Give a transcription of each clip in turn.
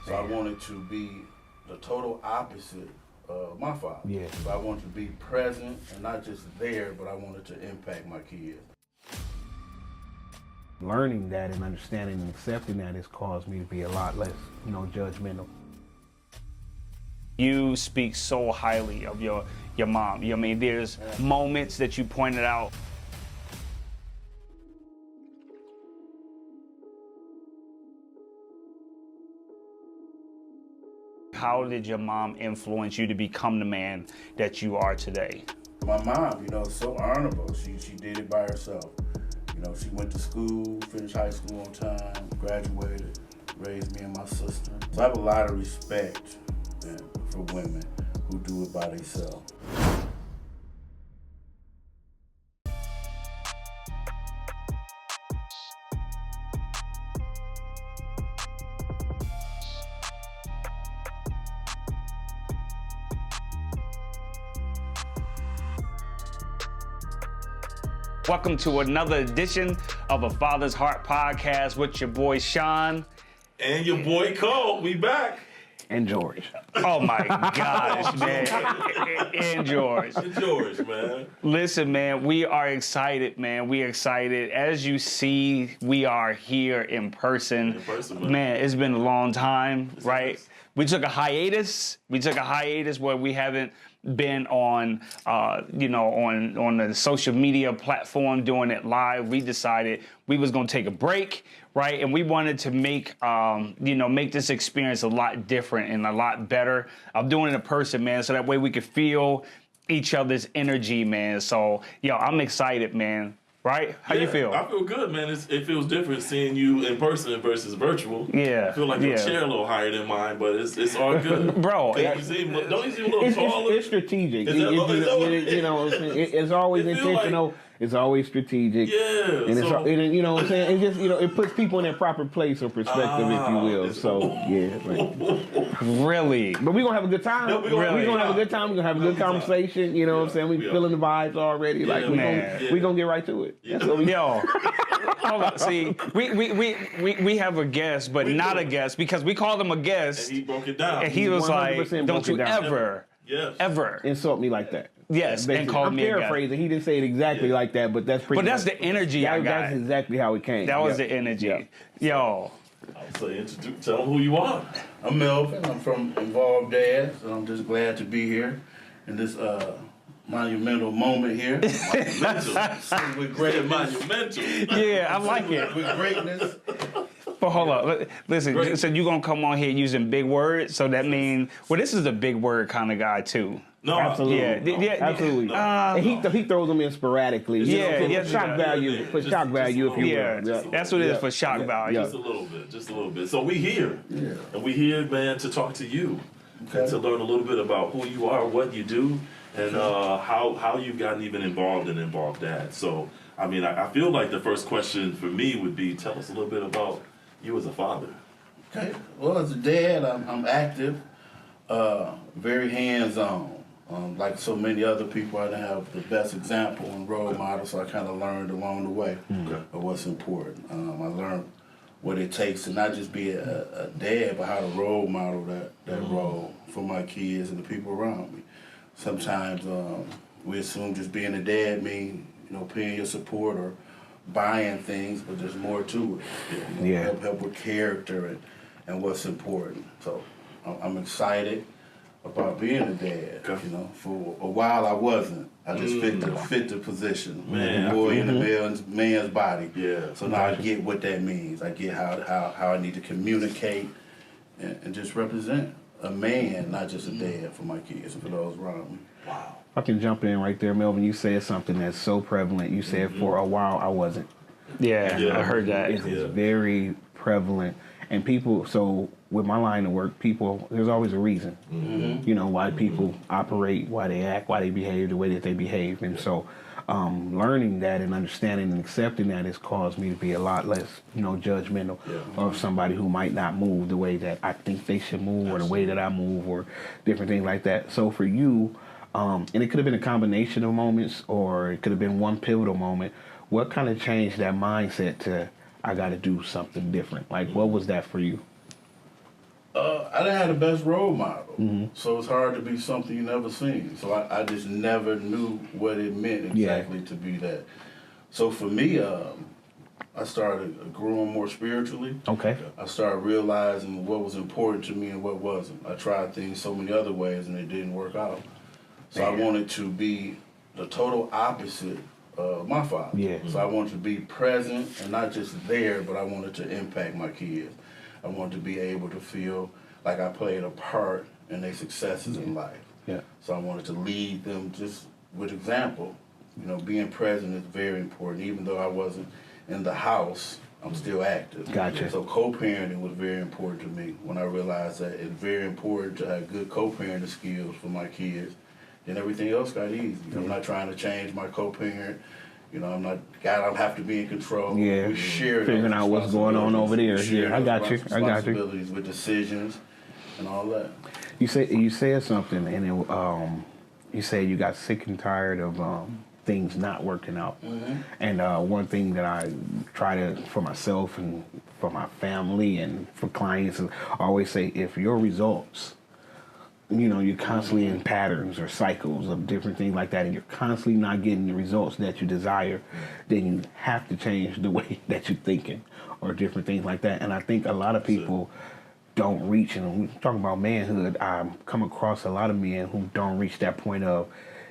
So I wanted to be the total opposite of my father. Yeah. So I wanted to be present and not just there, but I wanted to impact my kids. Learning that and understanding and accepting that has caused me to be a lot less, judgmental. You speak so highly of your mom. I mean, there's moments that you pointed out. How did your mom influence you to become the man that you are today? My mom, so honorable. She did it by herself. She went to school, finished high school on time, graduated, raised me and my sister. So I have a lot of respect for women who do it by themselves. Welcome to another edition of A Father's Heart podcast with your boy Sean. And your boy Cole, we back. And George. Oh my gosh, man. And George. And George, man. Listen, man, we are excited, man. We are excited. As you see, we are here in person. In person, man. It's been a long time, right? We took a hiatus. Where we haven't been on, on the social media platform doing it live. We decided we was gonna take a break, right? And we wanted to make this experience a lot different and a lot better. I'm doing it in person, man, so that way we could feel each other's energy, man. So, I'm excited, man. Right? How you feel? I feel good, man. It feels different seeing you in person versus virtual. Yeah. I feel like your chair a little higher than mine, but it's all good. Bro. Don't you seem a little taller? It's strategic. It's always intentional. It's always strategic. Yeah. And it's, you know what I'm saying? It just, it puts people in their proper place or perspective, if you will. So, yeah. Right. Really? But we're going to have a good time. No, we're going to have a good time. We're going to have a good conversation. You know what I'm saying? We're feeling the vibes already. Yeah, like, we're going to get right to it. Yeah. That's what we Hold on. See, we have a guest, but not a guest, because we called him a guest. And he broke it down. And he was like, don't you ever insult me like that. Yes, basically. and called me a guy. I'm paraphrasing. He didn't say it exactly like that, but that's pretty. But that's the energy I got. That's exactly how it came. That was the energy. Yo. So tell them who you are. I'm Melvin. I'm from InvolvedDad, so I'm just glad to be here in this monumental moment here. Monumental. With greatness. Monumental. Yeah, I like it. With greatness. But hold up. Listen, so you're going to come on here using big words, so that means, this is a big word kind of guy, too. No, absolutely. absolutely. And he throws them in sporadically. For shock value, shock value, if you will. Yeah, that's what it is, for shock value. Just a little bit. So we here, and we here, man, to talk to you, and to learn a little bit about who you are, what you do, and how you've gotten even involved in InvolvedDad. So, I mean, I feel like the first question for me would be, tell us a little bit about you as a father. Okay. Well, as a dad, I'm active, very hands-on. Like so many other people, I didn't have the best example and role model, so I kind of learned along the way of what's important. I learned what it takes to not just be a dad, but how to role model that role for my kids and the people around me. Sometimes we assume just being a dad means paying your support or buying things, but there's more to it. Help with character and what's important. So I'm excited about being a dad. For a while I wasn't. I just fit the position. Man, boy in the man's body. Yeah. So now I get what that means. I get how I need to communicate and just represent a man, not just a dad for my kids and for those around me. Wow. I can jump in right there, Melvin. You said something that's so prevalent. You said for a while I wasn't. Yeah, I heard that. It's very prevalent. And people, so with my line of work, there's always a reason, why people operate, why they act, why they behave the way that they behave. And so learning that and understanding and accepting that has caused me to be a lot less, judgmental of somebody who might not move the way that I think they should move or the way that I move or different things like that. So for you, and it could have been a combination of moments or it could have been one pivotal moment, what kind of changed that mindset to, I got to do something different? Like, what was that for you? I didn't have the best role model, so it's hard to be something you never seen. So I just never knew what it meant exactly to be that. So for me, I started growing more spiritually. Okay. I started realizing what was important to me and what wasn't. I tried things so many other ways and it didn't work out. So I wanted to be the total opposite of my father. Yeah. So I wanted to be present and not just there, but I wanted to impact my kids. I wanted to be able to feel like I played a part in their successes in life. Yeah. So I wanted to lead them just with example. You know, being present is very important. Even though I wasn't in the house, I'm still active. Gotcha. So co-parenting was very important to me when I realized that it's very important to have good co-parenting skills for my kids. Then everything else got easy. I'm not trying to change my co-parent. You know, I don't have to be in control. Yeah. We share Figuring out what's going on over there. Yeah, I got you. Responsibilities with decisions and all that. You said something, and you said you got sick and tired of things not working out. And one thing that I try to, for myself and for my family and for clients, is I always say, if your results, you know, you're constantly in patterns or cycles of different things like that, and you're constantly not getting the results that you desire, then you have to change the way that you're thinking or different things like that. And I think a lot of people don't reach, and when we're talking about manhood, I come across a lot of men who don't reach that point of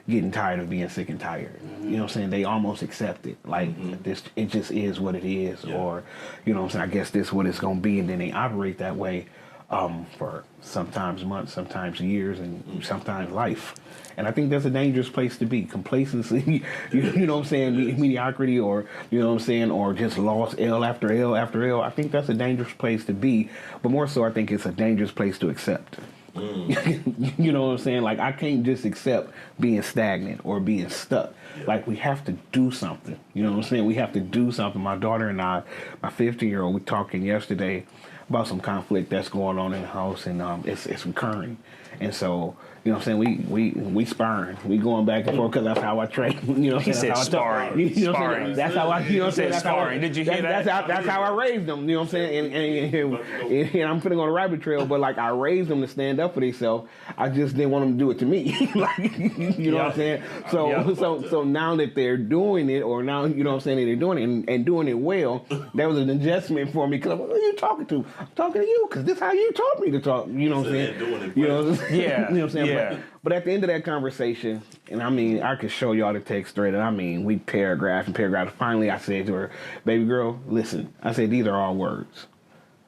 getting tired of being sick and tired. You know what I'm saying? They almost accept it. Like, this, it just is what it is. Or, you know what I'm saying, I guess this is what it's going to be. And then they operate that way for sometimes months, sometimes years, and sometimes life. And I think that's a dangerous place to be. Complacency, you know what I'm saying, mediocrity, or, you know what I'm saying, or just lost L after L after L. I think that's a dangerous place to be. But more so, I think it's a dangerous place to accept. You know what I'm saying? Like, I can't just accept being stagnant or being stuck. Like, we have to do something. You know what I'm saying? We have to do something. My daughter and I, my 15-year-old, we talking yesterday about some conflict that's going on in the house, and it's recurring. And so, you know what I'm saying, we sparring. We going back and forth because that's how I train. You know what I'm saying? He said sparring. You know what I'm saying? That's how I, you know what I'm saying? He said sparring. Did you hear that? That's how I raised them. You know what I'm saying? And I'm putting on a rabbit trail, but like, I raised them to stand up for themselves. I just didn't want them to do it to me. Like, you know what I'm saying? So now that they're doing it, or now, you know what I'm saying, they're doing it and doing it well, that was an adjustment for me, because I'm like, who are you talking to? I'm talking to you, because this is how you taught me to talk. You know what I'm saying? You know what I'm saying? Yeah. You know what I'm saying? Yeah. But at the end of that conversation, and I mean, I could show y'all the text thread, and I mean, we paragraph and paragraph. Finally, I said to her, baby girl, listen, I said, these are all words.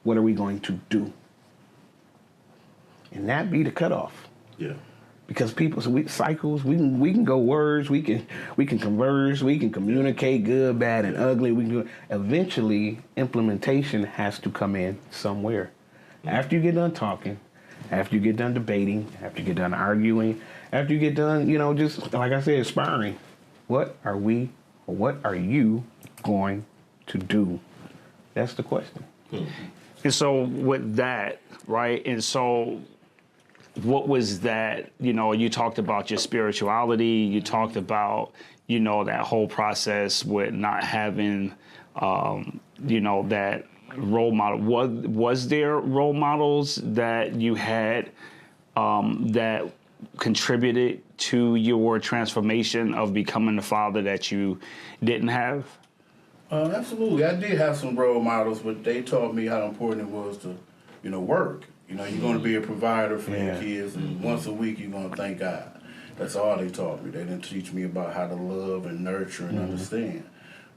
What are we going to do? And that be the cutoff. Yeah. Because people, so cycles, we can go words, we can converse, we can communicate good, bad, and ugly. We can do it. Eventually, implementation has to come in somewhere. After you get done talking, after you get done debating, after you get done arguing, after you get done, you know, just like I said, sparring. What are you going to do? That's the question. And so with that, right, and so what was that, you know, you talked about your spirituality, you talked about, you know, that whole process with not having, you know, that role model. Was there role models that you had that contributed to your transformation of becoming the father that you didn't have? Absolutely. I did have some role models, but they taught me how important it was to, you know, work. You know, you're going to be a provider for your kids, and once a week you're going to thank God. That's all they taught me. They didn't teach me about how to love and nurture and understand.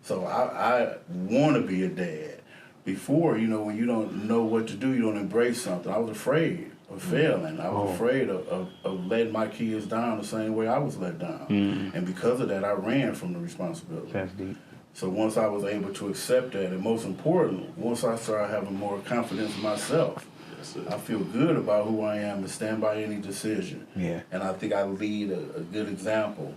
So I want to be a dad. Before, you know, when you don't know what to do, you don't embrace something. I was afraid of failing. I was afraid of letting my kids down the same way I was let down. And because of that, I ran from the responsibility. That's deep. So once I was able to accept that, and most important, once I started having more confidence in myself, I feel good about who I am and stand by any decision. Yeah. And I think I lead a good example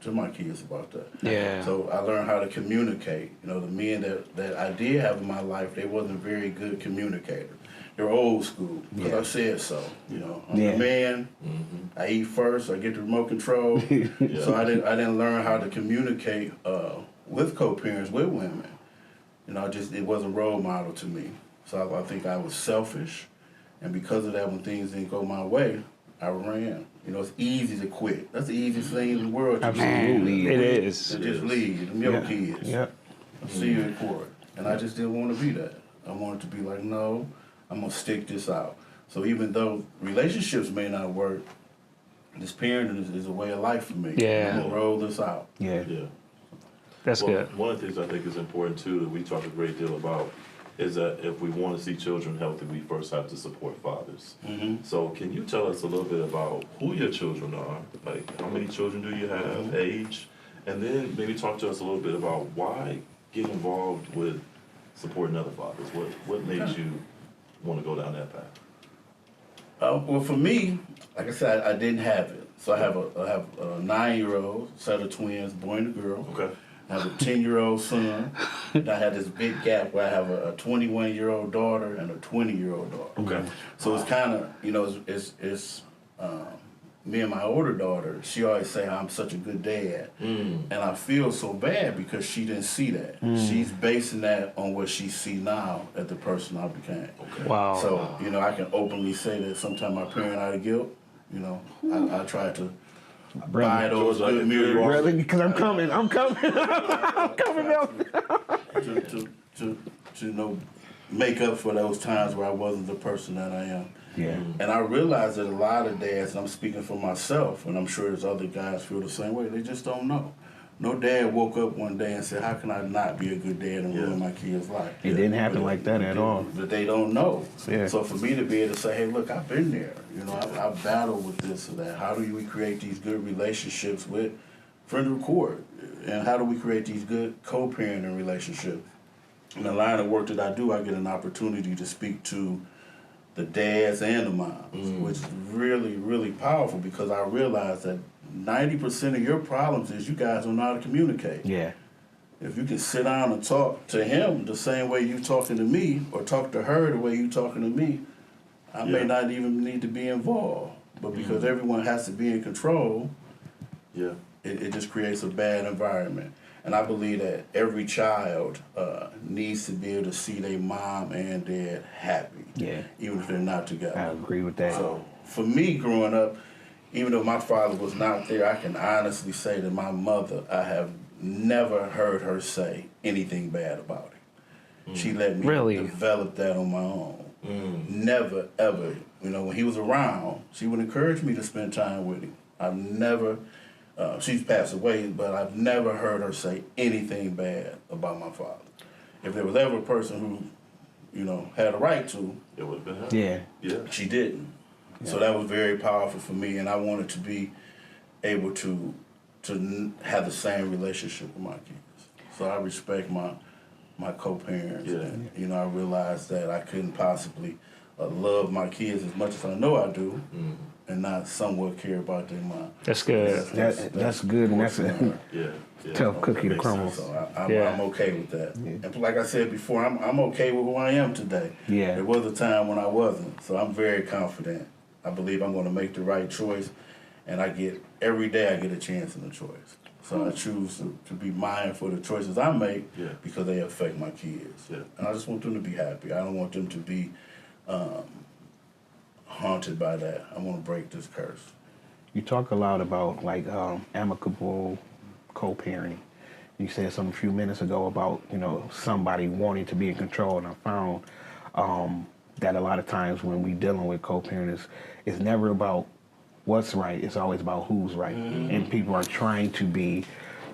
to my kids about that. Yeah. So I learned how to communicate. You know, the men that I did have in my life, they wasn't very good communicators. They're old school, because I said so. You know, I'm the man. I eat first. I get the remote control. So I didn't learn how to communicate with co-parents, with women. You know, it wasn't a role model to me. So I think I was selfish, And because of that, when things didn't go my way, I ran. You know, it's easy to quit. That's the easiest thing in the world to Absolutely. do. It is. To just leave them your kids. Yep. See you in court. And I just didn't want to be that. I wanted to be like, no, I'm going to stick this out. So even though relationships may not work, this parenting is a way of life for me. Yeah. I'm going to roll this out. Yeah. Yeah. That's Well, good. one of the things I think is important too that we talk a great deal about is that if we want to see children healthy, we first have to support fathers. So can you tell us a little bit about who your children are? Like how many children do you have, age? And then maybe talk to us a little bit about why get involved with supporting other fathers. What made you want to go down that path? Well, for me, like I said, I didn't have it. So I have a 9-year-old set of twins, boy and a girl. Okay. I have a 10-year-old son. And I have this big gap where I have a 21-year-old daughter and a 20-year-old daughter. Okay. So it's kind of, you know, it's me and my older daughter, she always say I'm such a good dad. And I feel so bad because she didn't see that. She's basing that on what she see now as the person I became. Wow. So, you know, I can openly say that sometimes I parent out of guilt. You know, I try to buy those George, I good can feel mirrors. you. Brother, because I'm coming, Melvin. to you know, make up for those times where I wasn't the person that I am. Yeah. And I realize that a lot of dads, and I'm speaking for myself, and I'm sure there's other guys feel the same way, they just don't know. No dad woke up one day and said, how can I not be a good dad and ruin my kid's life? It didn't happen like that at all. But they don't know. Yeah. So for me to be able to say, hey, look, I've been there. You know, I've battled with this or that. How do we create these good relationships with friend record? And how do we create these good co-parenting relationships? In the line of work that I do, I get an opportunity to speak to the dads and the moms, which is really, really powerful because I realize that 90% of your problems is you guys don't know how to communicate. Yeah. If you can sit down and talk to him the same way you talking to me, or talk to her the way you talking to me, I may not even need to be involved. But because everyone has to be in control, it just creates a bad environment. And I believe that every child needs to be able to see their mom and dad happy, even if they're not together. I agree with that. So for me, growing up, even though my father was not there, I can honestly say that my mother, I have never heard her say anything bad about it. She let me develop that on my own. Never, ever. You know, when he was around, she would encourage me to spend time with him. I've never, she's passed away, but I've never heard her say anything bad about my father. If there was ever a person who, you know, had a right to, it would have been her. Yeah. She didn't. So that was very powerful for me, and I wanted to be able to have the same relationship with my kids. So I respect my co-parents, and you know, I realized that I couldn't possibly love my kids as much as I know I do, and not somewhat care about their mom. That's good. That's good, and that's a tough cookie to crumble. So I'm okay with that. And like I said before, I'm okay with who I am today. Yeah. There was a time when I wasn't, so I'm very confident. I believe I'm going to make the right choice, and every day I get a chance in the choice. So I choose to be mindful of the choices I make because they affect my kids. And I just want them to be happy. I don't want them to be haunted by that. I want to break this curse. You talk a lot about like amicable co-parenting. You said something a few minutes ago about, you know, somebody wanting to be in control, and I found that a lot of times when we dealing with co-parents, it's never about what's right, it's always about who's right. And people are trying to be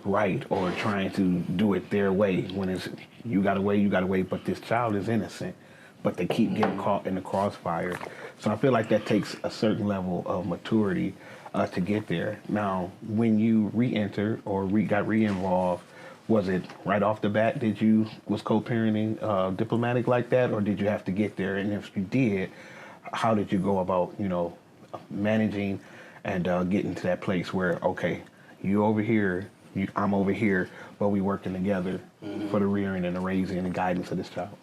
right or trying to do it their way when it's you gotta wait, but this child is innocent, but they keep getting caught in the crossfire. So I feel like that takes a certain level of maturity to get there. Now, when you re-entered or got re-involved, was it right off the bat was co-parenting diplomatic like that, or did you have to get there? And if you did, how did you go about, you know, managing and getting to that place where, okay, you over here, I'm over here, but we working together for the rearing and the raising and the guidance of this child?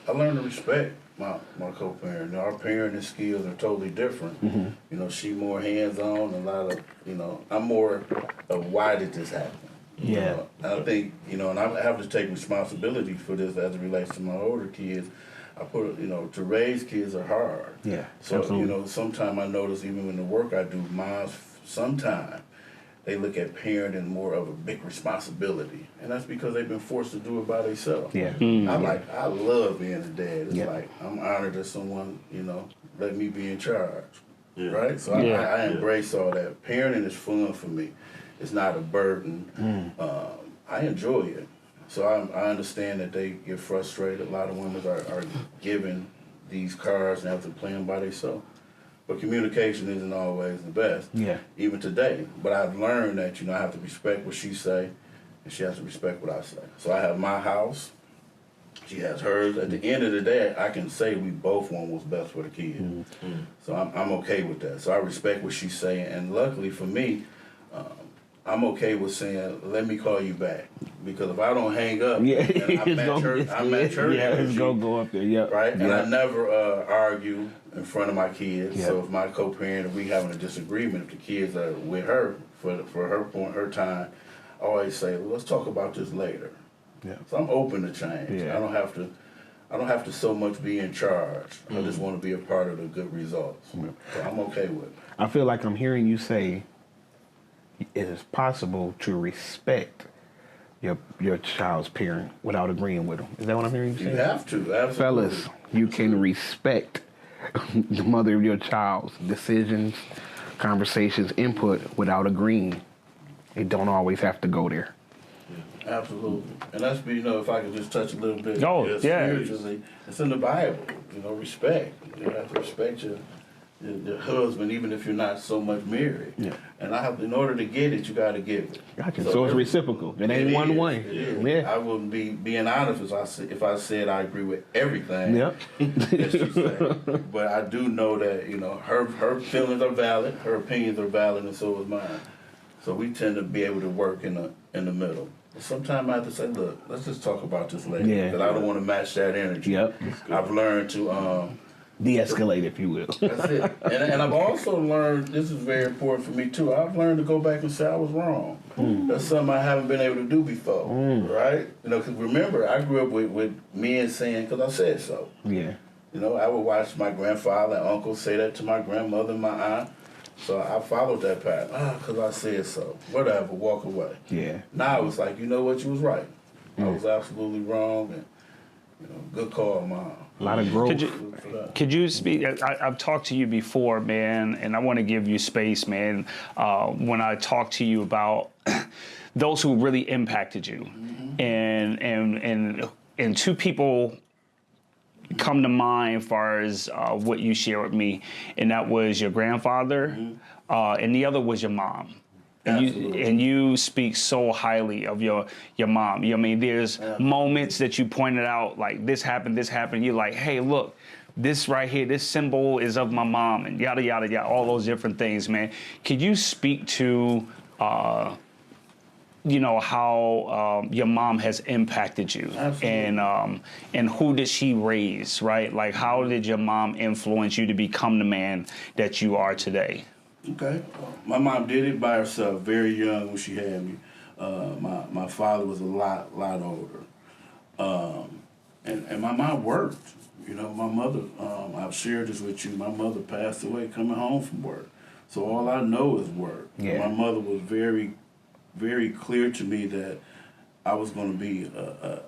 I learned to respect my co-parent. You know, our parenting skills are totally different. You know, she more hands-on, a lot of, you know, I'm more of why did this happen? You know? And I think, you know, and I have to take responsibility for this as it relates to my older kids. to raise kids are hard. Yeah, So, absolutely. sometimes I notice even in the work I do, moms, sometimes they look at parenting more of a big responsibility. And that's because they've been forced to do it by themselves. Yeah. I love being a dad. It's Yeah. like, I'm honored that someone, let me be in charge. Yeah. Right? So Yeah. I embrace all that. Parenting is fun for me. It's not a burden. I enjoy it. So I understand that they get frustrated. A lot of women are given these cards and have to play them by themselves. But communication isn't always the best. Yeah. Even today. But I've learned that, I have to respect what she say, and she has to respect what I say. So I have my house. She has hers. At the end of the day, I can say we both want what's best for the kid. So I'm okay with that. So I respect what she's saying. And luckily for me, I'm okay with saying, let me call you back. Because if I don't hang up, Yeah, and I match her yeah, it's energy, gonna go up there. Yeah, right? And yeah. I never argue in front of my kids. Yeah. So if my co-parent, if we having a disagreement, if the kids are with her for her point, her time, I always say, well, let's talk about this later. Yeah. So I'm open to change. Yeah. I don't have to so much be in charge. I just want to be a part of the good results. So I'm okay with it. I feel like I'm hearing you say it is possible to respect your child's parent without agreeing with them. Is that what I'm hearing you You say? have to, absolutely. Fellas, you can respect the mother of your child's decisions, conversations, input without agreeing. It don't always have to go there. Absolutely. And that's, if I could just touch a little bit Oh, yeah. spiritually, it's in the Bible, respect. You have to respect your husband, even if you're not so much married. Yeah. And in order to get it, you got to give it. Gotcha. So it's reciprocal. It ain't one way. It is. Yeah. I wouldn't be being honest if I said I agree with everything Yep. that she said. But I do know that, her feelings are valid, her opinions are valid, and so is mine. So we tend to be able to work in the middle. Sometimes I have to say, look, let's just talk about this later. Yeah. Because I don't want to match that energy. Yep. I've learned to De-escalate, if you will. that's it. And I've also learned, this is very important for me too, I've learned to go back and say I was wrong. That's something I haven't been able to do before, right? Because remember, I grew up with men saying, because I said so. Yeah. I would watch my grandfather and uncle say that to my grandmother and my aunt. So I followed that path. Because I said so. Whatever, walk away. Yeah. Now it's like, you know what, you was right. I was absolutely wrong, and good call, Mom. A lot of growth. Could you speak? I've talked to you before, man, and I want to give you space, man. When I talk to you about those who really impacted you, and two people come to mind as far as what you shared with me, and that was your grandfather, and the other was your mom. And you speak so highly of your mom. There's moments that you pointed out, like this happened. You're like, hey, look, this right here, this symbol is of my mom, and yada, yada, yada, all those different things, man. Could you speak to, how your mom has impacted you? Absolutely. And who did she raise, right? Like, how did your mom influence you to become the man that you are today? Okay. My mom did it by herself, very young when she had me. My father was a lot older. And my mom worked. My mother, I've shared this with you, my mother passed away coming home from work. So all I know is work. Yeah. My mother was very, very clear to me that I was going to be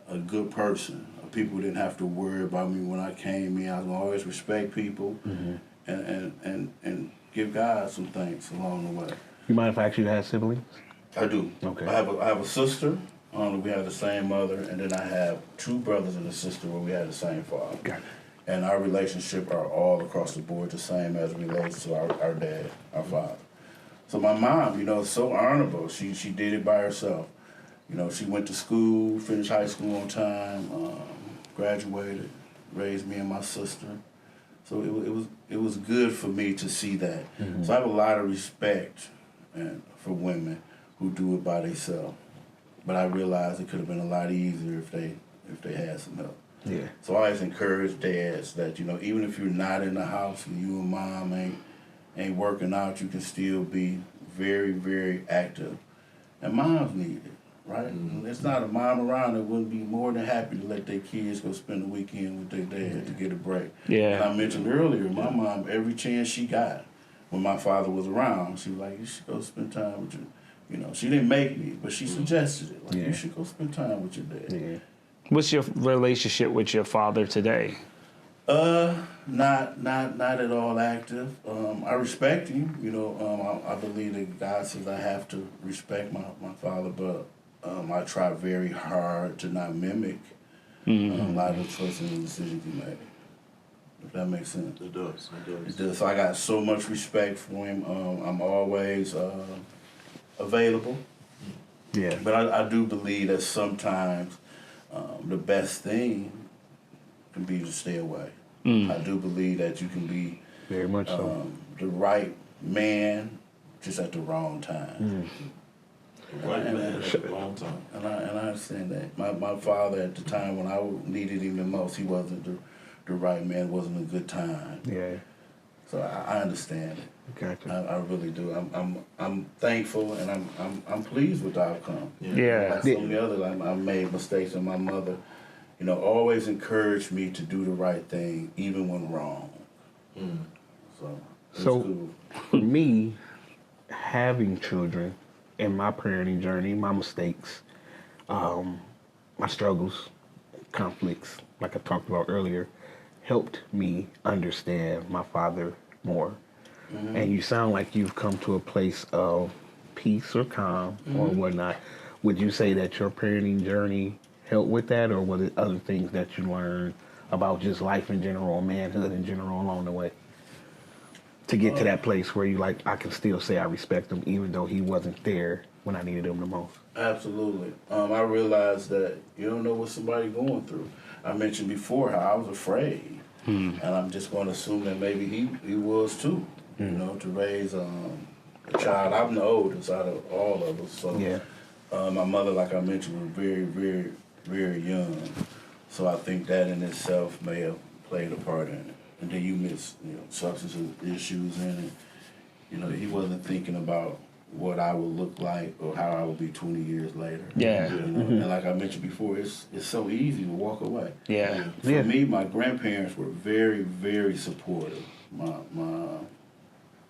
a good person. People didn't have to worry about me when I came in. I was going to always respect people and give God some thanks along the way. You mind if I ask you to have siblings? I do. Okay. I have a sister. We have the same mother, and then I have two brothers and a sister where we had the same father. Got it. And our relationship are all across the board the same as it relates to our dad, our father. So my mom, is so honorable. She did it by herself. She went to school, finished high school on time, graduated, raised me and my sister. So it was good for me to see that. So I have a lot of respect for women who do it by themselves. But I realized it could have been a lot easier if they had some help. Yeah. So I always encourage dads that, even if you're not in the house and you and mom ain't working out, you can still be very, very active. And moms need it. right? And it's not a mom around that wouldn't be more than happy to let their kids go spend the weekend with their dad to get a break. Yeah. And I mentioned earlier, my mom, every chance she got when my father was around, she was like, you should go spend time with your, you know, she didn't make me, but she suggested it. Like, you should go spend time with your dad. Yeah. What's your relationship with your father today? Not at all active. I respect him. You know, I believe that God says I have to respect my father, but I try very hard to not mimic a lot of the choices and decisions he made. If that makes sense. It does. It does. So I got so much respect for him. I'm always available. Yeah. But I do believe that sometimes the best thing can be to stay away. I do believe that you can be Very much so. the right man just at the wrong time. Right man at the wrong time. And I understand that. My father at the time when I needed him the most, he wasn't the right man, wasn't a good time. Yeah. So I understand it. Gotcha. I really do. I'm thankful and I'm pleased with the outcome. Yeah. Like so many others, I made mistakes, and my mother, you know, always encouraged me to do the right thing, even when wrong. So, it's cool. For me, having children in my parenting journey, my mistakes, my struggles, conflicts, like I talked about earlier, helped me understand my father more. And you sound like you've come to a place of peace or calm or whatnot. Would you say that your parenting journey helped with that, or was it other things that you learned about just life in general, or manhood in general along the way? To get to that place where you like, I can still say I respect him even though he wasn't there when I needed him the most. Absolutely. I realized that you don't know what somebody's going through. I mentioned before how I was afraid. And I'm just going to assume that maybe he was too, you know, to raise a child. I'm the oldest out of all of us. So Yeah. my mother, like I mentioned, was very, very, very young. So I think that in itself may have played a part in it. And then you miss, you know, substance issues in it. You know, he wasn't thinking about what I would look like or how I would be 20 years later. Yeah. You know? And like I mentioned before, it's so easy to walk away. Yeah. For me, my grandparents were very, very supportive. My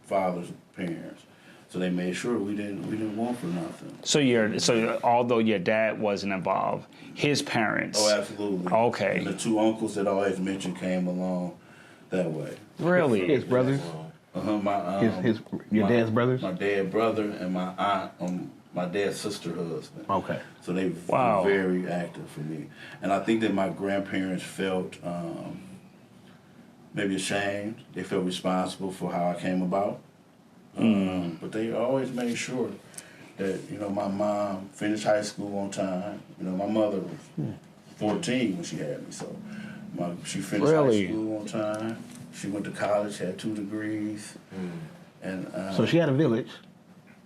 father's parents. So they made sure we didn't want for nothing. So although your dad wasn't involved, his parents. Oh, absolutely. Okay. And the two uncles that I always mentioned came along that way. Really? His brothers? Your dad's brothers? My dad's brother and my aunt, my dad's sister husband. Okay. So they Wow. were very active for me. And I think that my grandparents felt maybe ashamed. They felt responsible for how I came about. But they always made sure that, you know, my mom finished high school on time. You know, my mother was 14 when she had me, so she finished Really? high school on time. She went to college, had 2 degrees. And So she had a village,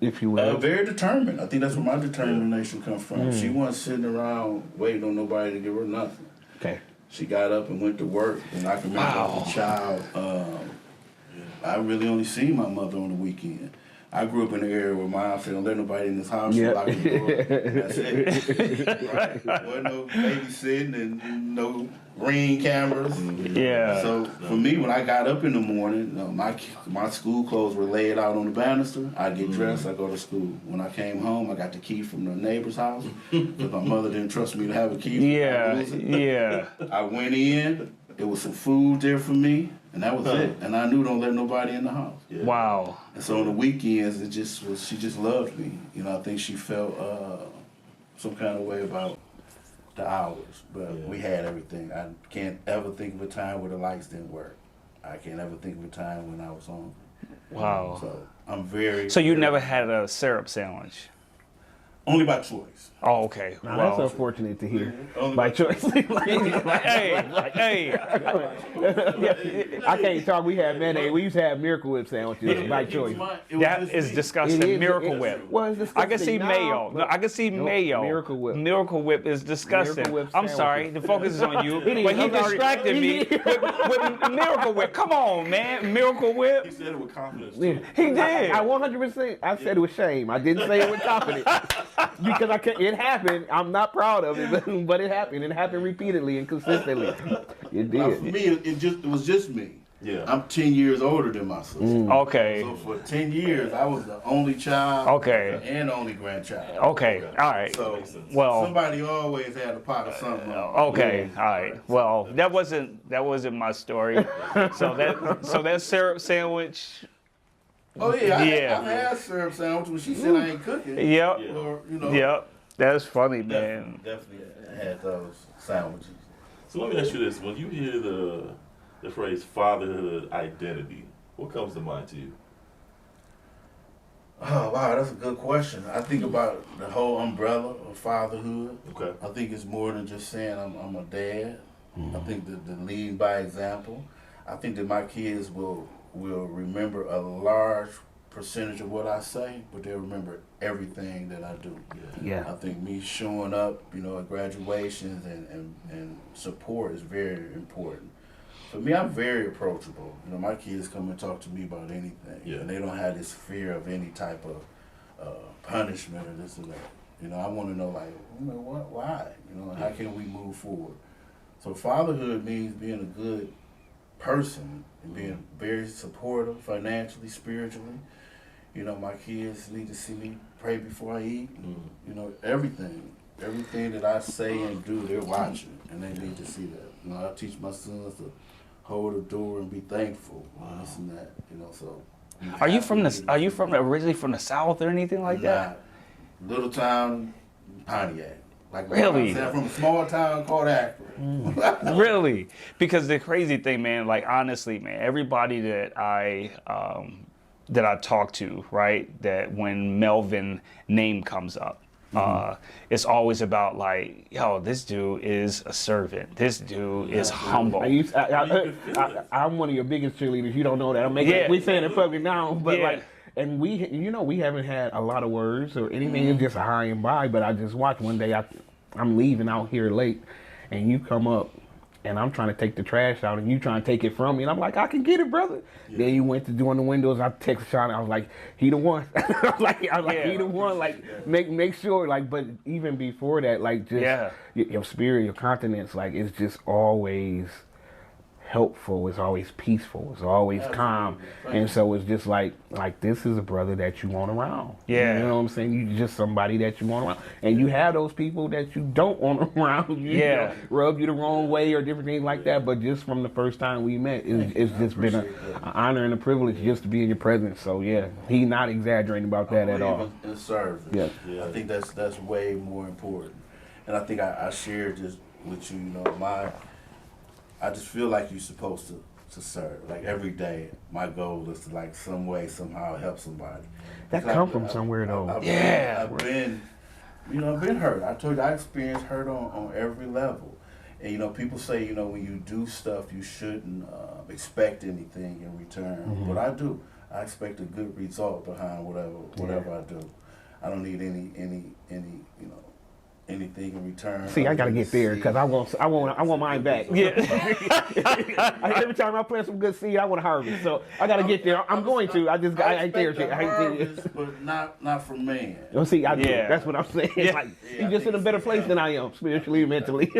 if you will. very determined. I think that's where my determination comes from. She wasn't sitting around waiting on nobody to give her nothing. Okay. She got up and went to work, and I can remember as a child, I really only seen my mother on the weekend. I grew up in an area where my mom said, don't let nobody in this house. Yeah. Lock the door. That's it. Right. Wasn't no babysitting and no ring cameras. Yeah. So for me, when I got up in the morning, my school clothes were laid out on the banister. I get dressed, I go to school. When I came home, I got the key from the neighbor's house because my mother didn't trust me to have a key. Yeah. I went in. There was some food there for me, and that was it. And I knew don't let nobody in the house. Yeah. Wow. And so on the weekends, she just loved me. You know, I think she felt some kind of way about the hours, but we had everything. I can't ever think of a time where the lights didn't work. I can't ever think of a time when I was hungry. Wow. So I'm very. So you very- never had a syrup sandwich? Only by choice. Oh, okay. Now, Well, that's unfortunate to hear. Only By choice. hey. I can't talk. We had mayonnaise. We used to have Miracle Whip sandwiches by choice. That is disgusting. It is- Miracle it- Whip. well, it's I can see disgusting mayo. now, No, I can see Nope, mayo. Miracle Whip. Miracle Whip is disgusting. Miracle Whip I'm sandwiches. sorry. The focus is on you. It is. But he I'm sorry. distracted me with Miracle Whip. Come on, man. Miracle He Whip. said it with confidence. Yeah. Too. He did. I 100%. I said it with shame. I didn't say it with confidence. because I can't. It happened. I'm not proud of it, but it happened. It happened repeatedly and consistently. It Now, for did. me, it was just me. Yeah. I'm 10 years older than my sister. Okay. So for 10 years, I was the only child Okay. and only grandchild. Okay. All right. So Well. somebody always had a pot of something. Okay. All right. Well, that wasn't my story. So that syrup sandwich. Oh yeah, Yeah. I had syrup sandwich when she said I ain't cooking. Yep. Or, you know, Yep. That's funny, man. Definitely had those sandwiches. So let me ask you this: when you hear the phrase fatherhood identity, what comes to mind to you? Oh wow, that's a good question. I think about the whole umbrella of fatherhood. Okay. I think it's more than just saying I'm a dad. I think the leading by example. I think that my kids will remember a large percentage of what I say, but they'll remember everything that I do. Yeah. I think me showing up, at graduations and support is very important. For me, I'm very approachable. My kids come and talk to me about anything, Yeah. and they don't have this fear of any type of punishment or this or that. I want to know, like, what, why? How can we move forward? So fatherhood means being a good person and being very supportive financially, spiritually. My kids need to see me pray before I eat. Everything that I say and do, they're watching, and they need to see that. I teach my sons to hold the door and be thankful, this and that. So. Are you originally from the South or anything like that? Little town, Pontiac. Like Really? I'm from a small town called Akron. Really? Because the crazy thing, man, like honestly, man, everybody that I talk to, right, that when Melvin name comes up, it's always about like, yo, this dude is a servant. This dude is humble. I'm one of your biggest cheerleaders. You don't know that. We saying it public now, but like. And we haven't had a lot of words or anything. It's just a high and by. But I just watched one day. I'm leaving out here late, and you come up, and I'm trying to take the trash out, and you trying to take it from me, and I'm like, I can get it, brother. Yeah. Then you went to doing the windows. I texted Sean. I was like, he the one. I was like, he the one. Like, make sure. Like, but even before that, like, just your spirit, your countenance, like, it's just always helpful. It's always peaceful. It's always calm. And so it's just like this is a brother that you want around. Yeah. You know what I'm saying? You just somebody that you want around. And you have those people that you don't want around. You rub you the wrong way or different things like that. But just from the first time we met, it's just been an honor and a privilege just to be in your presence. So yeah, he not exaggerating about that at all. In service. Yeah. I think that's way more important. And I think I shared this with you, I just feel like you're supposed to serve. Like every day, my goal is to like some way, somehow help somebody. That come from somewhere though. I've been hurt. I told you I experienced hurt on every level. And people say, when you do stuff, you shouldn't expect anything in return. But I do. I expect a good result behind whatever I do. I don't need any anything in return. See, I gotta get there because I want mine back. Yeah. Every time I plant some good seed, I want to harvest. So I gotta get there. I'm going to. I ain't there yet. Harvest, but not from man. You see, I do. That's what I'm saying. You're just in a better place than I am, spiritually and mentally.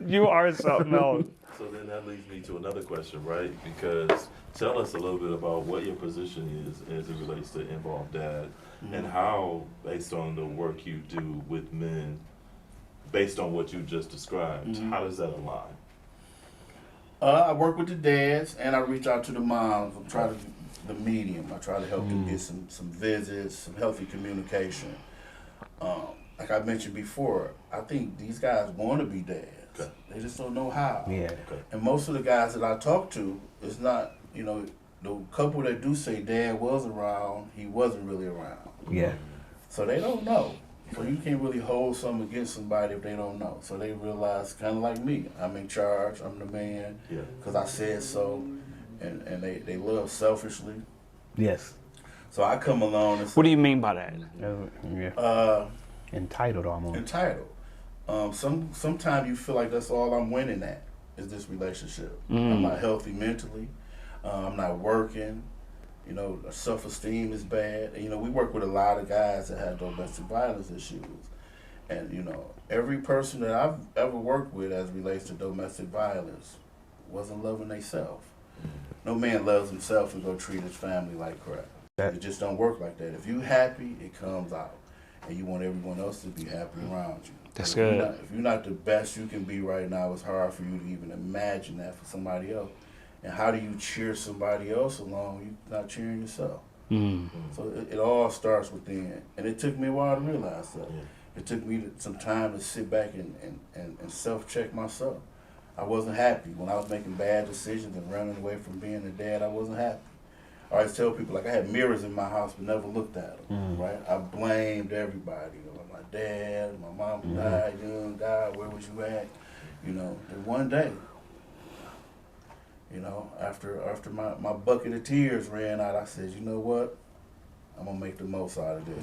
You are something else. So then that leads me to another question, right? Because tell us a little bit about what your position is as it relates to InvolvedDad and how, based on the work you do with men, based on what you just described, how does that align? I work with the dads and I reach out to the moms. I'm trying to the medium. I try to help them get some visits, some healthy communication. Like I mentioned before, I think these guys want to be dads. Okay. They just don't know how. Yeah. Okay. And most of the guys that I talk to, it's not, the couple that do say dad was around, he wasn't really around. Yeah. So they don't know. So you can't really hold something against somebody if they don't know. So they realize, kind of like me, I'm in charge, I'm the man, because I said so. And they love selfishly. Yes. So I come along and say, What do you mean by that? Entitled almost. Entitled. Sometimes you feel like that's all I'm winning at is this relationship. I'm not healthy mentally. I'm not working. You know, self-esteem is bad. And, you know, we work with a lot of guys that have domestic violence issues. And, you know, every person that I've ever worked with as relates to domestic violence wasn't loving themselves. No man loves himself and go treat his family like crap. It just don't work like that. If you happy, it comes out. And you want everyone else to be happy around you. That's If good. if you're not the best you can be right now, it's hard for you to even imagine that for somebody else. And how do you cheer somebody else along when you're not cheering yourself? So it all starts within. And it took me a while to realize that. It took me some time to sit back and self-check myself. I wasn't happy. When I was making bad decisions and running away from being a dad, I wasn't happy. I always tell people, like, I had mirrors in my house but never looked at them, right? I blamed everybody. You know, my dad, my mom died young, God, where was you at? You know, and one day, you know, after my bucket of tears ran out, I said, you know what? I'm going to make the most out of this.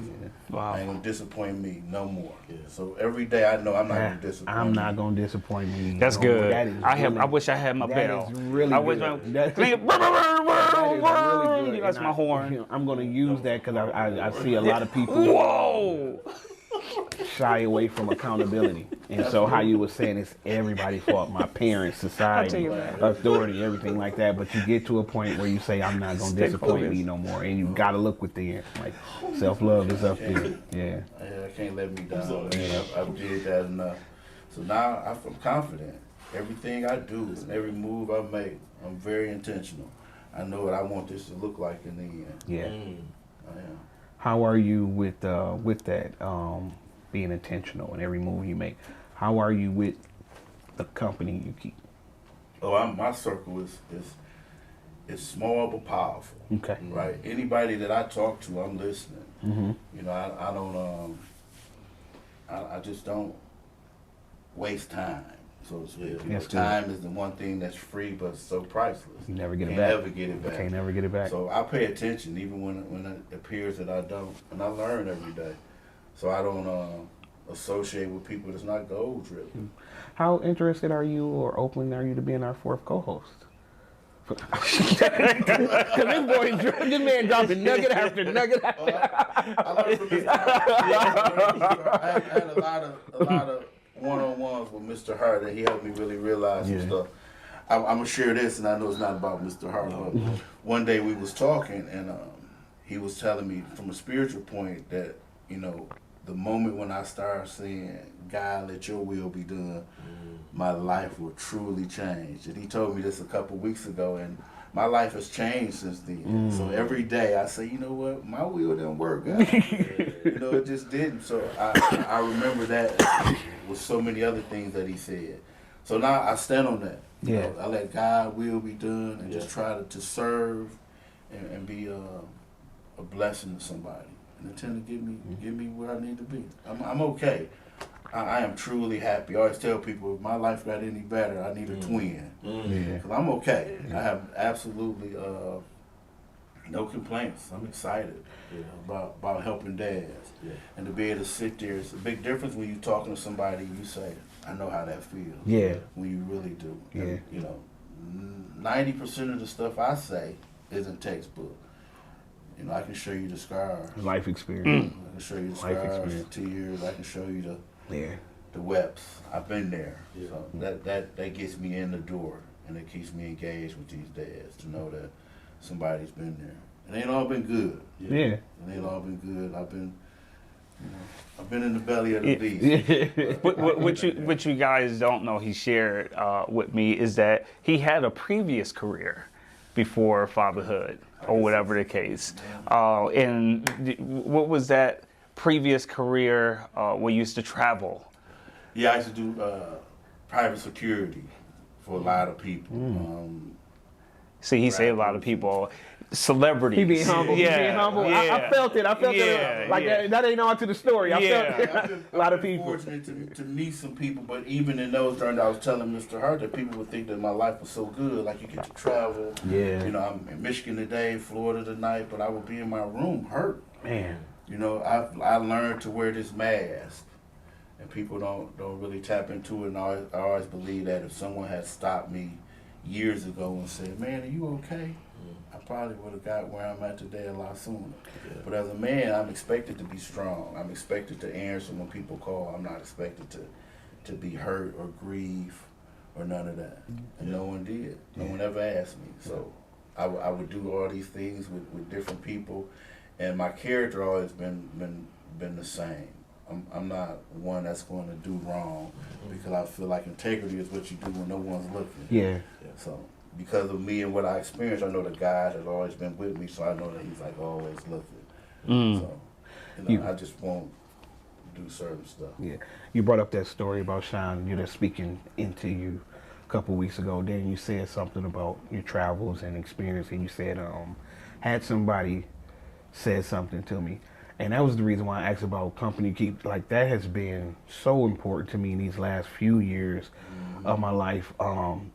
Wow. I ain't going to disappoint me no more. So every day I know I'm not going to disappoint I'm you. not gonna disappoint me. That's no good. more. That is I wish I had my that bell. is really I wish good. That's That is really good. That's And my horn. You know, I'm gonna use that because I see a lot of people Whoa! shy away from accountability. And so how you were saying it's everybody's fault, my parents, society, authority, everything like that. But you get to a point where you say, I'm not going to disappoint me no more. And you got to look within. Like, self-love is up there. Yeah. I can't let me down. Man. I've did that enough. So now I'm confident. Everything I do and every move I make, I'm very intentional. I know what I want this to look like in the end. Yeah. I am. How are you with that, being intentional in every move you make? How are you with the company you keep? Oh, my circle is small but powerful. Okay. Right. Anybody that I talk to, I'm listening. Mm-hmm. You know, I don't. I just don't waste time, so to speak. You know, That's good. time is the one thing that's free but so priceless. You never get it Can't back. never get it back. Can't never get it back. So I pay attention even when it appears that I don't, and I learn every day. So I don't associate with people that's not goal driven. How interested are you or open are you to being our fourth co-host? Because this man dropping nugget after nugget after I learned from Mr. Hart. I had a lot of one-on-ones with Mr. Hart, and he helped me really realize some stuff. I'm gonna share this, and I know it's not about Mr. Hart, but one day we was talking, and he was telling me from a spiritual point that, you know, the moment when I started saying, God, let your will be done, my life will truly change. And he told me this a couple weeks ago, and my life has changed since then. So every day I say, you know what, my will didn't work, God. You know, it just didn't. So I remember that with so many other things that he said. So now I stand on that. You know, I let God will be done and just try to serve and be a blessing to somebody. And intend to give me where I need to be. I'm okay. I am truly happy. I always tell people if my life got any better, I need a twin. Because I'm okay. I have absolutely no complaints. I'm excited about helping dads. And to be able to sit there, it's a big difference when you're talking to somebody and you say, I know how that feels. Yeah. When you really do. Yeah. And, you know, 90% of the stuff I say isn't textbook. You know, I can show you the scars. Life experience. I can show you the scars, the tears. I can show you the weps. I've been there. So that gets me in the door, and it keeps me engaged with these dads to know that somebody's been there. It ain't all been good. Yeah. It ain't all been good. I've been in the belly of the beast. What you guys don't know, he shared with me is that he had a previous career before fatherhood, or whatever the case. And what was that previous career where you used to travel? Yeah, I used to do private security for a lot of people. See, he saved a lot of people. Celebrities. He being humble. Yeah, He being humble. yeah. I felt it. That ain't on to the story. I felt it. I've been A lot of people. fortunate to meet some people, but even in those times, I was telling Mr. Hart that people would think that my life was so good, like you get to travel. Yeah. You know, I'm in Michigan today, Florida tonight, but I would be in my room hurt. Man. You know, I learned to wear this mask, and people don't really tap into it. And I always believe that if someone had stopped me years ago and said, "Man, are you okay?" I probably would have got where I'm at today a lot sooner. Yeah. But as a man, I'm expected to be strong. I'm expected to answer when people call. I'm not expected to be hurt or grieve or none of that. And no one did. No one ever asked me. So I would do all these things with different people, and my character always been the same. I'm not one that's going to do wrong because I feel like integrity is what you do when no one's looking. Yeah. So because of me and what I experienced, I know the God has always been with me, so I know that he's like always looking. So I just won't do certain stuff. Yeah. You brought up that story about Sean, you know, speaking into you a couple weeks ago. Then you said something about your travels and experience, and you said, had somebody said something to me. And that was the reason why I asked about company keep. Like, that has been so important to me in these last few years of my life,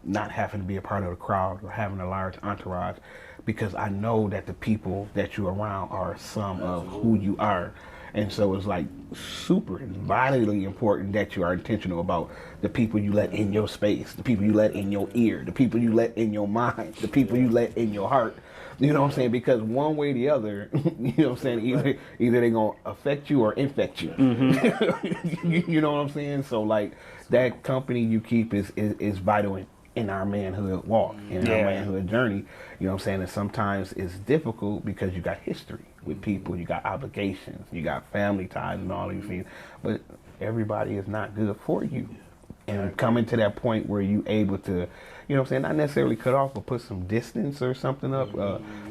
not having to be a part of the crowd or having a large entourage, because I know that the people that you're around are some of who you are. And so it's like super vitally important that you are intentional about the people you let in your space, the people you let in your ear, the people you let in your mind, the people you let in your heart. You know what I'm saying? Because one way or the other, you know what I'm saying, either they're going to affect you or infect you. You know what I'm saying? So, like, that company you keep is vital in our manhood walk, in our manhood journey. You know what I'm saying? And sometimes it's difficult because you got history with people, you got obligations, you got family ties and all these things. But everybody is not good for you. And coming to that point where you able to, you know what I'm saying, not necessarily cut off, but put some distance or something up,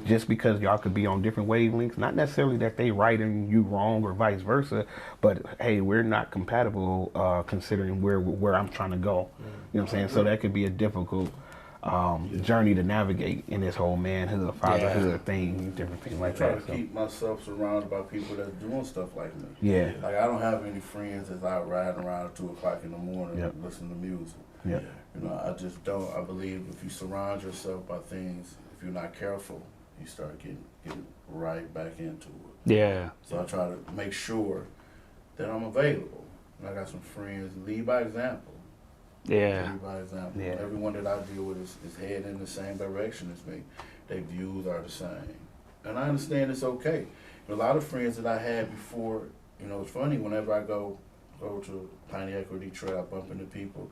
just because y'all could be on different wavelengths. Not necessarily that they right and you wrong or vice versa, but hey, we're not compatible considering where I'm trying to go. You know what I'm saying? So that could be a difficult journey to navigate in this whole manhood, fatherhood thing, different things like that. I try to keep myself surrounded by people that's doing stuff like me. Yeah. Like, I don't have any friends that's out riding around at 2 o'clock in the morning listening to music. Yeah. You know, I just don't. I believe if you surround yourself by things, if you're not careful, you start getting right back into it. Yeah. So I try to make sure that I'm available. And I got some friends, lead by example. Yeah. Lead by example. Yeah. Everyone that I deal with is heading in the same direction as me. Their views are the same. And I understand it's okay. A lot of friends that I had before, you know, it's funny, whenever I go to Pontiac or Detroit, I bump into people,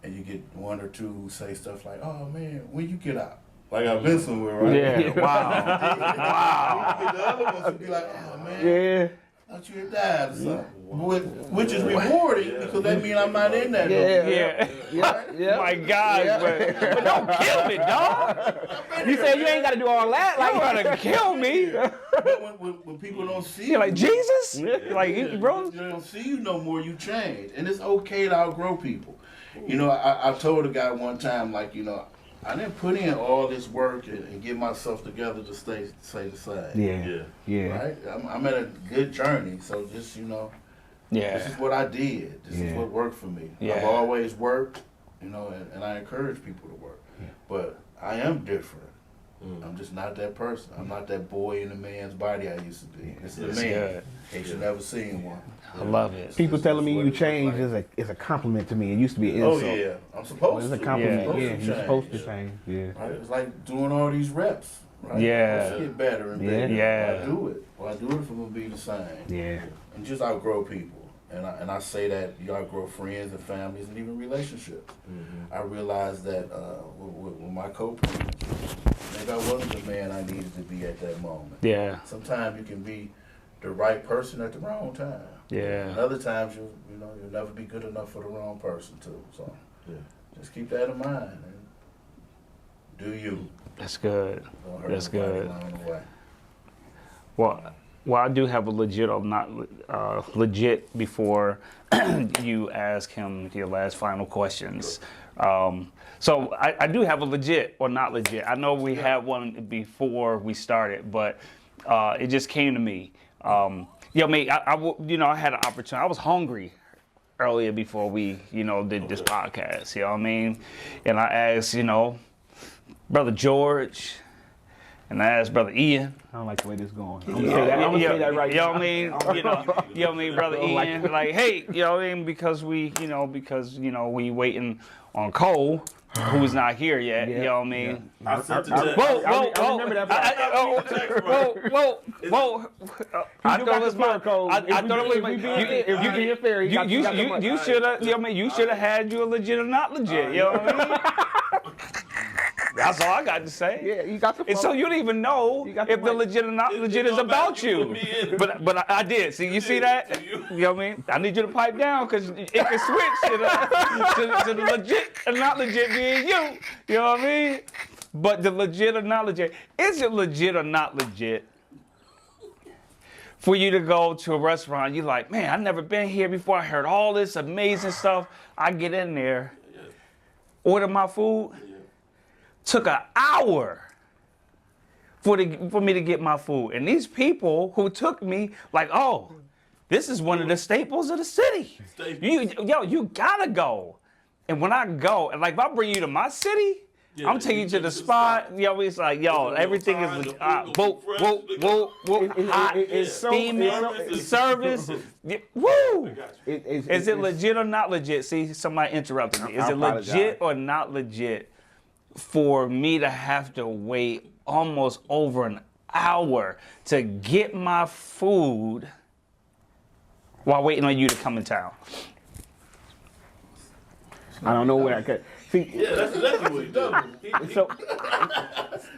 and you get one or two who say stuff like, "Oh man, when you get out?" Like, I've been somewhere, right? Yeah. Wow. Wow. The other ones would be like, "Oh man, I thought you had died or something." Which is rewarding because that means I'm not in that. Yeah. My God, but don't kill me, dog. You said you ain't got to do all that. Like, you gotta kill me. But when people don't see You're like, Jesus? Like, bro? They don't see you no more, you change. And it's okay to outgrow people. You know, I told a guy one time, like, you know, I didn't put in all this work and get myself together to stay the same. Yeah. Right? I'm at a good journey, so just, you know, this is what I did. This is what worked for me. I've always worked, you know, and I encourage people to work. But I am different. I'm just not that person. I'm not that boy in a man's body I used to be. This is a man. Ain't you never seen one. I love it. People telling me you changed is a compliment to me. It used to be an insult. Oh yeah, I'm supposed to. It's a compliment. You're supposed to change. Yeah. Right? It's like doing all these reps. Right? Yeah. Let's get better and better. Yeah. Why do it? Why do it if I'm gonna be the same? Yeah. And just outgrow people. And I say that you outgrow friends and families and even relationships. I realized that with my co-parents, maybe I wasn't the man I needed to be at that moment. Yeah. Sometimes you can be the right person at the wrong time. Yeah. And other times you'll never be good enough for the wrong person too. So just keep that in mind and do you. That's good. Don't hurt That's nobody good. along the way. Well, I do have a legit or not legit before you ask him your last final questions. So I do have a legit or not legit. I know we had one before we started, but it just came to me. Mate, I had an opportunity. I was hungry earlier before we, did this podcast. You know what I mean? And I asked, Brother George, and I asked Brother Ian. I don't like the way this is going. I'm gonna say that right now. You know what I mean? You know what I mean, Brother Ian? Like, hey, you know what I mean? Because we waiting on Cole, who's not here yet. You know what I mean? I sent the text. Whoa, I whoa, remember that whoa, whoa. I thought it was my code. I thought it was you should have. You know what I mean? You should have had you a legit or not legit. You know what I mean? That's all I got to say. Yeah, you got the And so you don't even know if the legit or not legit is about you. But I did. See, you see that? You know what I mean? I need you to pipe down because it can switch to the legit or not legit being you. You know what I mean? But the legit or not legit, is it legit or not legit for you to go to a restaurant? You're like, man, I've never been here before. I heard all this amazing stuff. I get in there, order my food. Took an hour for me to get my food. And these people who took me, like, oh, this is one of the staples of the city. You gotta go. And when I go, and like if I bring you to my city, I'm taking you to the spot. It's like, everything is hot, steaming, service. Woo! Is it legit or not legit? See, somebody interrupted me. Is it legit or not legit for me to have to wait almost over an hour to get my food while waiting on you to come in town? I don't know where I could. See, Yeah, that's exactly what he does. so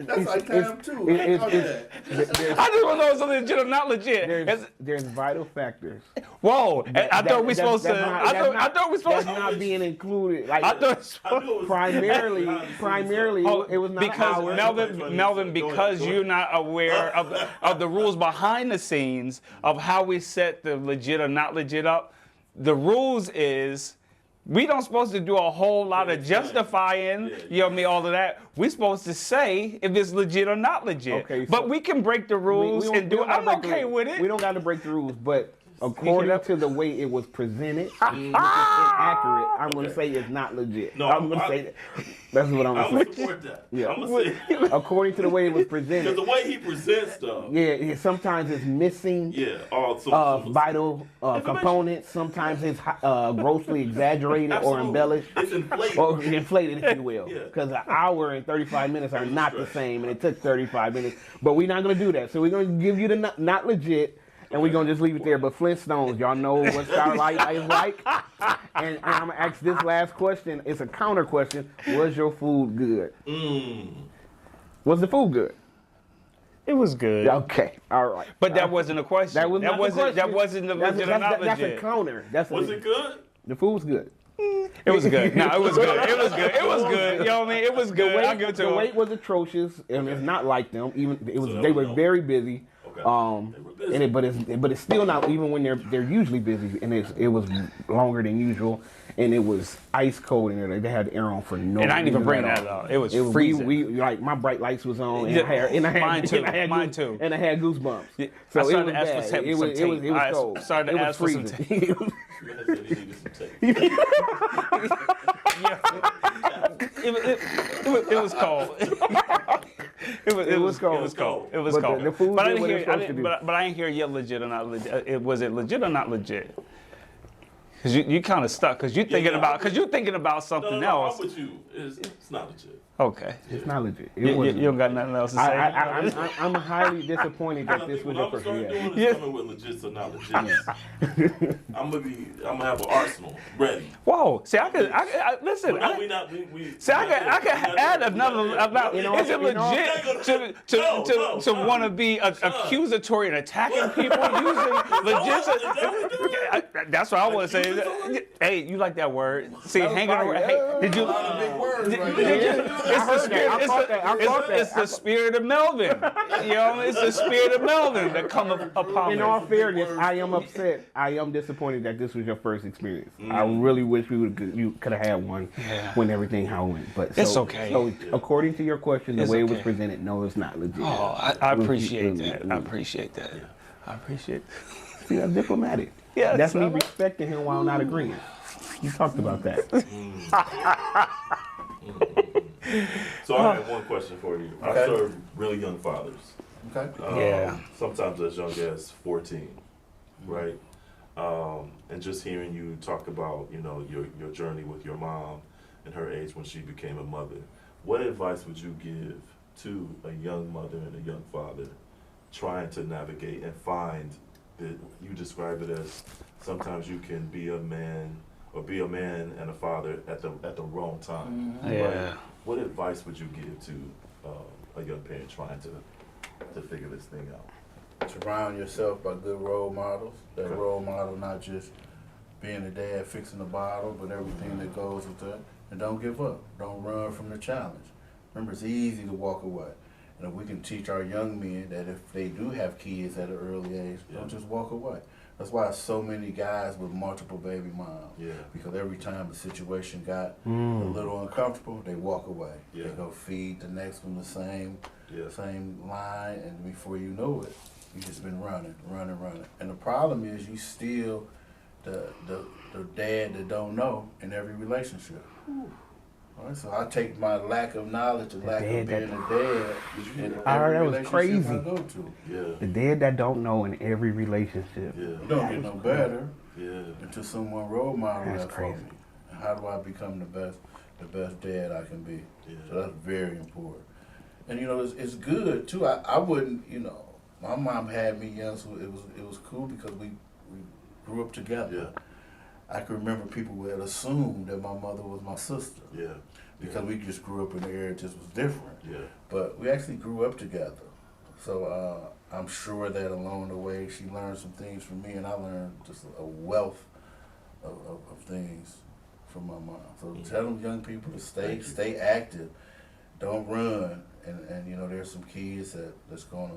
That's like time too. there's I just want to know if it's legit or not legit. there's vital factors. Whoa! I thought we supposed to. I thought we supposed That's to. not being included. Like I thought primarily, it was not because hours. Melvin, because you're not aware of the rules behind the scenes of how we set the legit or not legit up. The rules is we don't supposed to do a whole lot of justifying, you know what I mean, all of that. We're supposed to say if it's legit or not legit. Okay, but so we can break the rules and do it. I'm okay with it. We don't got to break the rules, but according to the way it was presented, which is inaccurate, I'm going to say it's not legit. No, I'm going to say that. That's what I'm I'm going gonna to say. support that. Yeah. I'm gonna say According to the way it was presented. because the way he presents stuff. Yeah, sometimes it's missing vital components. Sometimes it's grossly exaggerated or embellished. It's inflated. Or inflated, if you will. Yeah. Because an hour and 35 minutes are not the same, and it took 35 minutes. But we're not going to do that. So we're going to give you the not legit, and we're going to just leave it there. But Flintstones, y'all know what Starlight is like. And I'm going to ask this last question. It's a counter question. Was your food good? Was the food good? It was good. Okay, all right. But that wasn't a question. That wasn't the legit or not legit. That's a counter. Was it good? The food was good. It was good. No, it was good. It was good. It was good. You know what I mean? It was good. I'll give it to the him. wait was atrocious, and it's not like them. Even So they were very busy. Okay. They were busy. And but it's still not even when they're usually busy, and it was longer than usual, and it was ice cold in there. They had the air on for no. And I didn't even reason bring at that all. up. It was freezing. We like my bright lights was on, and Yeah, I had mine too. and I had Mine too. and I had goosebumps. Yeah, So I it started was to ask bad. for It was cold. I started to It was ask for some freezing. You guys said he needed some tape. It was cold. It was cold. It was cold. It was But cold. the food But I did didn't what hear. it's supposed to do. But I didn't hear you legit or not legit. Was it legit or not legit? Because you kind of stuck. Because you're thinking about something No, else. I'm with you. It's not legit. Okay. It's not legit. You don't got nothing else to say. I'm highly disappointed that this was your I'm first start reaction. doing is coming with legit or not legit. I'm gonna have an arsenal ready. Whoa. See, I could listen. But no, we not. We See, I could add another. Is it legit to want to be accusatory and attacking people using legit? That's what I want to say. Hey, you like that word? See, hanging around. Hey, did you? Big words right there. It's the spirit of Melvin. You know, it's the spirit of Melvin that come upon me. In all fairness, I am upset. I am disappointed that this was your first experience. I really wish you could have had one when everything how it went. But It's okay. So according to your question, the It's way it okay. was presented, no, it's not legit. Oh, I appreciate that. I appreciate that. I appreciate that. See, that's diplomatic. Yeah, That's so- me respecting him while not agreeing. You talked about that. So I have one question for you. I Okay. serve really young fathers. Okay. Yeah. Sometimes as young as 14, right? And just hearing you talk about, your journey with your mom in her age when she became a mother. What advice would you give to a young mother and a young father trying to navigate and find that you describe it as sometimes you can be a man or be a man and a father at the wrong time. Yeah. Right? What advice would you give to a young parent trying to figure this thing out? Surround yourself by good role models. That Okay. role model not just being a dad fixing the bottle, but everything that goes with that. And don't give up. Don't run from the challenge. Remember, it's easy to walk away. And if we can teach our young men that if they do have kids at an early age, don't just walk away. That's why so many guys with multiple baby moms. Yeah. Because every time the situation got a little uncomfortable, they walk away. Yeah. They go feed the next one the same line, and before you know it, you just been running. And the problem is you still the dad that don't know in every relationship. All right, so I take my lack of knowledge, lack of being a dad, in I heard every that was relationship crazy. I go to. Yeah. The dad that don't know in every relationship. Yeah. It don't get no better Yeah. until someone role model That's that for crazy. me. How do I become the best dad I can be? Yeah. So that's very important. And you know, it's good too. I wouldn't, you know, my mom had me young, so it was cool because we grew up together. Yeah. I can remember people would assume that my mother was my sister Yeah. because we just grew up in the area, it just was different. Yeah. But we actually grew up together. So I'm sure that along the way she learned some things from me, and I learned just a wealth of things from my mom. So tell them young people to stay active, don't run, and you know there's some kids that's gonna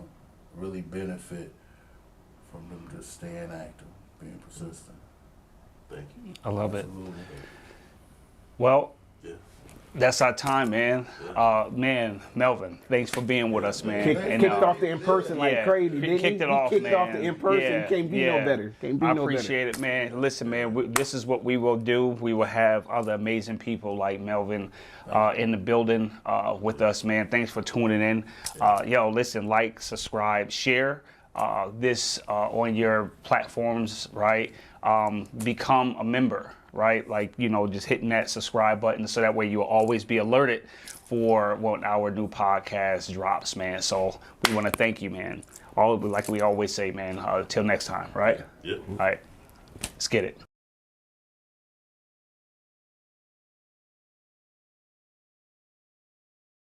really benefit from them just staying active, being persistent. Thank you. I love it. Absolutely. Well, Yeah. that's our time, man. Man, Melvin, thanks for being with us, man. Kicked off the in-person like crazy, didn't kicked he? it off, Kicked man. off the in-person. Can't be no better. Can't be I no better. appreciate it, man. Listen, man, this is what we will do. We will have other amazing people like Melvin in the building with us, man. Thanks for tuning in. Yo, listen, like, subscribe, share this on your platforms, right? Become a member, right? Like, you know, just hitting that subscribe button so that way you'll always be alerted for when our new podcast drops, man. So we want to thank you, man. Like we always say, man, till next time, right? Yeah. All right, let's get it.